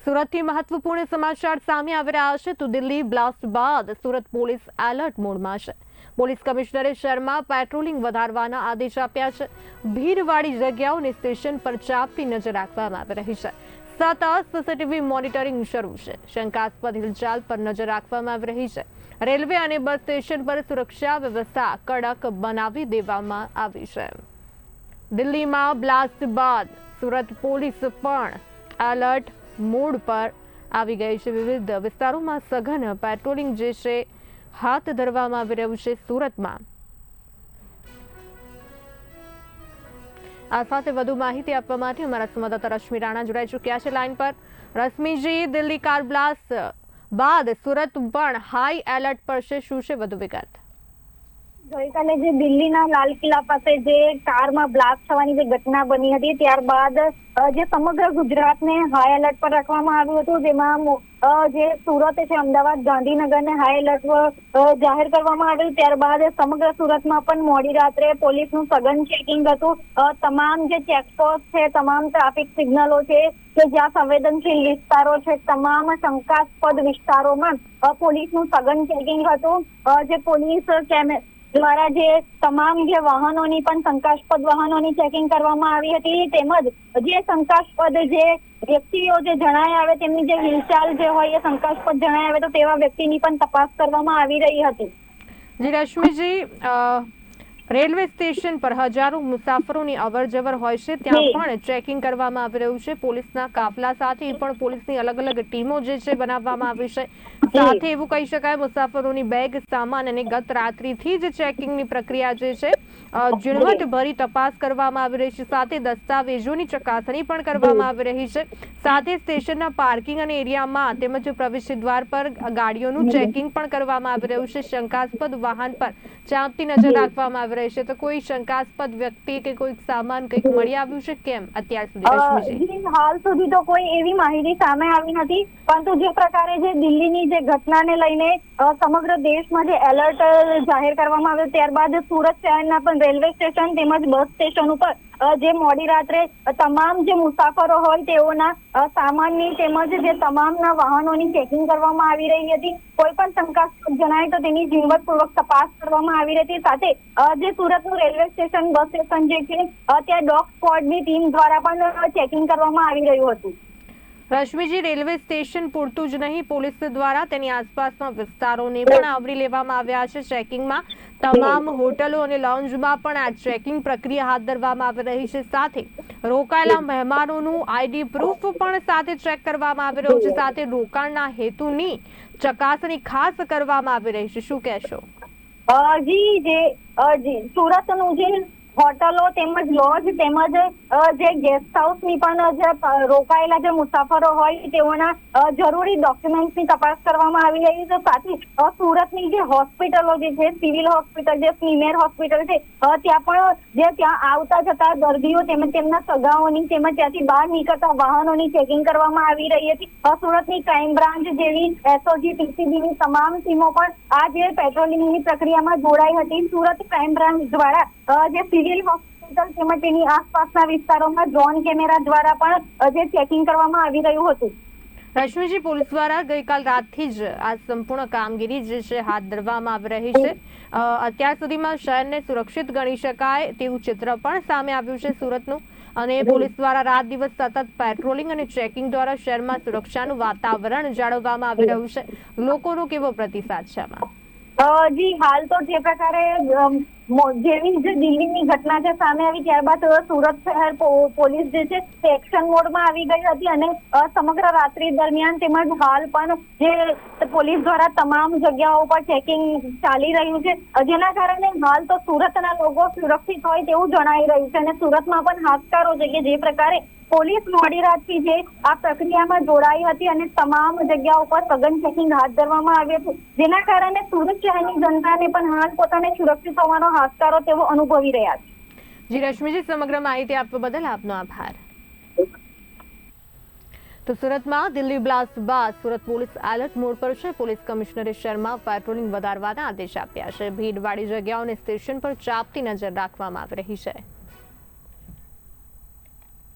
સુરતથી મહત્વપૂર્ણ સમાચાર સામે આવી રહ્યા છે તો દિલ્હી બ્લાસ્ટ બાદ સુરત પોલીસ એલર્ટ મોડમાં છે। પોલીસ કમિશનરે શહેરમાં પેટ્રોલિંગ વધારવાના આદેશ આપ્યા છે। ભીડવાળી જગ્યાઓ અને સ્ટેશન પર ચાંપતી નજર રાખવામાં આવી રહી છે। સતત સીસીટીવી મોનિટરિંગ શરૂ છે। શંકાસ્પદ હિલચાલ પર નજર રાખવામાં આવી રહી છે। રેલવે અને બસ સ્ટેશન પર સુરક્ષા વ્યવસ્થા કડક બનાવી દેવામાં આવી છે। દિલ્હીમાં બ્લાસ્ટ બાદ સુરત પોલીસ પણ એલર્ટ મોડ પર આવી ગઈ છે। વિવિધ વિસ્તારોમાં સઘન પેટ્રોલિંગ જે છે હાથ ધરવામાં આવી રહ્યું છે સુરતમાં। આ સાથે વધુ માહિતી આપવા માટે અમારા સંવાદદાતા રશ્મિ રાણા જોડાઈ ચૂક્યા છે લાઈન પર। રશ્મિજી, દિલ્હી કાર બ્લાસ્ટ બાદ સુરત પણ હાઈ એલર્ટ પર છે, શું છે વધુ વિગત? ગઈકાલે જે દિલ્હીના લાલ કિલ્લા પાસે જે કારમાં બ્લાસ્ટ થવાની જે ઘટના બની હતી ત્યારબાદ જે સમગ્ર ગુજરાતને હાઈ એલર્ટ પર રાખવામાં આવ્યું હતું, જેમાં જે સુરત છે, અમદાવાદ, ગાંધીનગરને હાઈ એલર્ટ જાહેર કરવામાં આવ્યું। ત્યારબાદ સમગ્ર સુરતમાં પણ મોડી રાત્રે પોલીસનું સઘન ચેકિંગ હતું। તમામ જે ચેકપોસ્ટ છે, તમામ ટ્રાફિક સિગ્નલો છે કે જ્યાં સંવેદનશીલ વિસ્તારો છે, તમામ શંકાસ્પદ વિસ્તારોમાં પોલીસનું સઘન ચેકિંગ હતું। જે પોલીસ દ્વારા જે તમામ જે વાહનોની પણ શંકાસ્પદ વાહનોની ચેકિંગ કરવામાં આવી હતી, તેમજ જે શંકાસ્પદ જે વ્યક્તિઓ જે જણાય આવે તેમની જે હિલચાલ જે હોય એ શંકાસ્પદ જણાય આવે તો તેવા વ્યક્તિની પણ તપાસ કરવામાં આવી રહી હતી। જી રશ્મિજી, રેલવે સ્ટેશન પર હજારો મુસાફરોની અવરજવર હોય છે, ત્યાં પણ ચેકિંગ કરવામાં આવી રહ્યું છે। પોલીસના કાફલા સાથે પણ પોલીસની અલગ અલગ ટીમો જે છે બનાવવામાં આવી છે। સાથે એવું કહી શકાય મુસાફરોની બેગ, સામાન અને ગત રાત્રિથી જ ચેકિંગની પ્રક્રિયા જે છે ઝીણવટભરી તપાસ કરવામાં આવી રહી છે। સાથે દસ્તાવેજોની ચકાસણી પણ કરવામાં આવી રહી છે। સાથે સ્ટેશનના પાર્કિંગ અને એરિયામાં તેમજ પ્રવેશ દ્વાર પર ગાડીઓનું ચેકિંગ પણ કરવામાં આવી રહ્યું છે। શંકાસ્પદ વાહન પર ચાંપતી નજર રાખવામાં આવી રહી છે। તો કોઈ શંકાસ્પદ વ્યક્તિ કે કોઈ સામાન કંઈક મળી આવ્યું છે કેમ અત્યાર સુધી રશ્મિજી? હાલ સુધી તો કોઈ એવી માહિતી સામે આવી નથી, પરંતુ જે પ્રકારે જે દિલ્હીની જે ઘટનાને લઈને સમગ્ર દેશમાં જે એલર્ટ જાહેર કરવામાં આવ્યું ત્યારબાદ સુરત શહેરના પણ રેલવે સ્ટેશન તેમજ બસ સ્ટેશન ઉપર જે મોડી રાત્રે તમામ જે મુસાફરો હોય તેઓના સામાનની તેમજ જે તમામના વાહનોની ચેકિંગ કરવામાં આવી રહી હતી। કોઈ પણ શંકાસ્પદ જણાય તો તેની ઝીણવટપૂર્વક તપાસ કરવામાં આવી રહી હતી। સાથે જે સુરતનું રેલવે સ્ટેશન, બસ સ્ટેશન જે છે ત્યાં ડોગ સ્ક્વોડની ટીમ દ્વારા પણ ચેકિંગ કરવામાં આવી રહ્યું હતું। રશ્મિજી, રેલવે સ્ટેશન પૂરતું જ નહીં, પોલીસ દ્વારા તેની આસપાસના વિસ્તારોને પણ આવરી લેવામાં આવ્યા છે ચેકિંગમાં। તમામ હોટલો અને લોન્જમાં પણ આ ચેકિંગ પ્રક્રિયા હાથ ધરવામાં આવી રહી છે। સાથે રોકાયેલા મહેમાનોનું આઈડી પ્રૂફ પણ સાથે ચેક કરવામાં આવી રહ્યું છે। સાથે રોકાણના હેતુની ચકાસણી ખાસ કરવામાં આવી રહી છે, શું કહેશો? સુરતનું જે હોટલો તેમજ લોજ તેમજ જે ગેસ્ટ હાઉસની પણ જે રોકાયેલા જે મુસાફરો હોય તેઓના જરૂરી ડોક્યુમેન્ટ્સની તપાસ કરવામાં આવી રહી છે। સાથે સુરતની જે હોસ્પિટલો જે છે, સિવિલ હોસ્પિટલ, જે પ્રીમિયર હોસ્પિટલ છે, ત્યાં પણ જે ત્યાં આવતા જતા દર્દીઓ તેમજ તેમના સગાઓની તેમજ ત્યાંથી બહાર નીકળતા વાહનોની ચેકિંગ કરવામાં આવી રહી હતી। સુરતની ક્રાઇમ બ્રાન્ચ જેવી એસઓજી, પીસીબીની તમામ ટીમો પણ આ જે પેટ્રોલિંગની પ્રક્રિયામાં જોડાઈ હતી। સુરત ક્રાઇમ બ્રાન્ચ દ્વારા જે સિવિલ હોસ્પિટલ તેમજ તેની આસપાસના વિસ્તારોમાં ડ્રોન કેમેરા દ્વારા પણ જે ચેકિંગ કરવામાં આવી રહ્યું હતું। રશ્મિજી, પોલીસ દ્વારા ગઈકાલ રાતથી જ આ સંપૂર્ણ કામગીરી જે છે હાથ ધરવામાં આવી રહી છે। અત્યાર સુધીમાં શહેરને સુરક્ષિત ગણી શકાય તેવું ચિત્ર પણ સામે આવ્યું છે સુરતનું, અને પોલીસ દ્વારા રાત દિવસ સતત પેટ્રોલિંગ અને ચેકિંગ દ્વારા શહેરમાં સુરક્ષાનું વાતાવરણ જાળવવામાં આવી રહ્યું છે। લોકોનો કેવો પ્રતિસાદ છે આમાં? હાલ તો જે પ્રકારે જેવી જે દિલ્હીની ઘટના છે સામે આવી ત્યારબાદ સુરત શહેર પોલીસ જે છે તે એક્શન મોડમાં આવી ગઈ હતી અને સમગ્ર રાત્રિ દરમિયાન તેમજ હાલ પણ જે પોલીસ દ્વારા તમામ જગ્યાઓ પર ચેકિંગ ચાલી રહ્યું છે, જેના કારણે હાલ તો સુરતના લોકો સુરક્ષિત હોય તેવું જણાઈ રહ્યું છે। અને સુરતમાં પણ હાશકારો છે કે જે પ્રકારે પોલીસ મોડી રાતથી જે આ પ્રક્રિયામાં જોડાઈ હતી અને તમામ જગ્યાઓ પર સઘન ચેકિંગ હાથ ધરવામાં આવ્યું હતું, જેના કારણે સુરત શહેરની જનતાને પણ હાલ પોતાને સુરક્ષિત હોવાનો હાશકારો તેઓ અનુભવી રહ્યા છે। જી રશ્મિજી, સમગ્ર માહિતી આપવા બદલ આપનો આભાર। તો સુરતમાં દિલ્હી બ્લાસ્ટ બાદ સુરત પોલીસ એલર્ટ મોડ પર છે। પોલીસ કમિશનરે શહેરમાં પેટ્રોલિંગ વધારવાના આદેશ આપ્યા છે। ભીડવાળી જગ્યાઓ અને સ્ટેશન પર ચાંપતી નજર રાખવામાં આવી રહી છે।